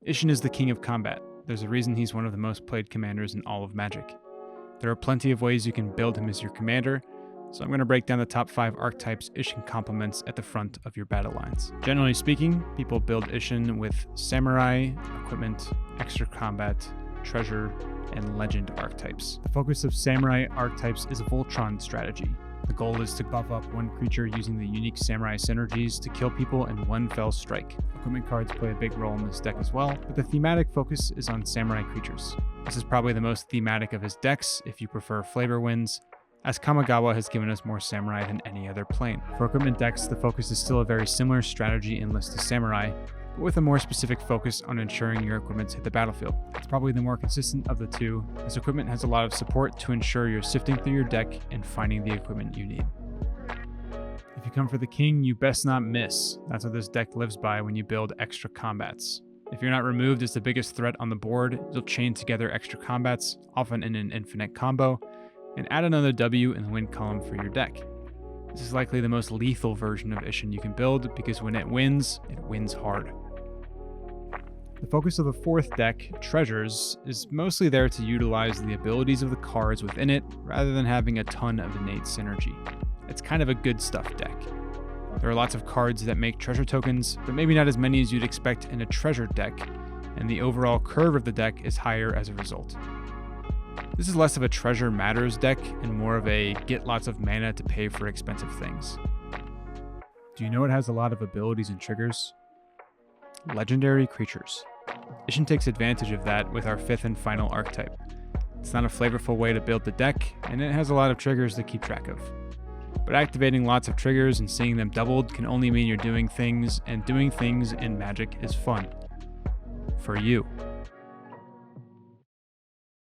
Isshin is the king of combat. There's a reason he's one of the most played commanders in all of Magic. There are plenty of ways you can build him as your commander, so I'm going to break down the top 5 archetypes Isshin complements at the front of your battle lines. Generally speaking, people build Isshin with Samurai, Equipment, Extra Combat, Treasure, and Legend archetypes. The focus of Samurai archetypes is a Voltron strategy. The goal is to buff up one creature using the unique Samurai synergies to kill people in one fell strike. Equipment cards play a big role in this deck as well, but the thematic focus is on Samurai creatures. This is probably the most thematic of his decks if you prefer flavor winds, as Kamigawa has given us more Samurai than any other plane. For equipment decks, the focus is still a very similar strategy and list to Samurai, but with a more specific focus on ensuring your equipments hit the battlefield. It's probably the more consistent of the two, as equipment has a lot of support to ensure you're sifting through your deck and finding the equipment you need. If you come for the king, you best not miss. That's what this deck lives by when you build extra combats. If you're not removed as the biggest threat on the board, you'll chain together extra combats, often in an infinite combo, and add another W in the win column for your deck. This is likely the most lethal version of Isshin you can build because when it wins hard. The focus of the 4th deck, Treasures, is mostly there to utilize the abilities of the cards within it rather than having a ton of innate synergy. It's kind of a good stuff deck. There are lots of cards that make treasure tokens, but maybe not as many as you'd expect in a treasure deck, and the overall curve of the deck is higher as a result. This is less of a treasure matters deck and more of a get lots of mana to pay for expensive things. Do you know it has a lot of abilities and triggers? Legendary creatures. Isshin takes advantage of that with our 5th and final archetype. It's not a flavorful way to build the deck, and it has a lot of triggers to keep track of. But activating lots of triggers and seeing them doubled can only mean you're doing things, and doing things in Magic is fun. For you.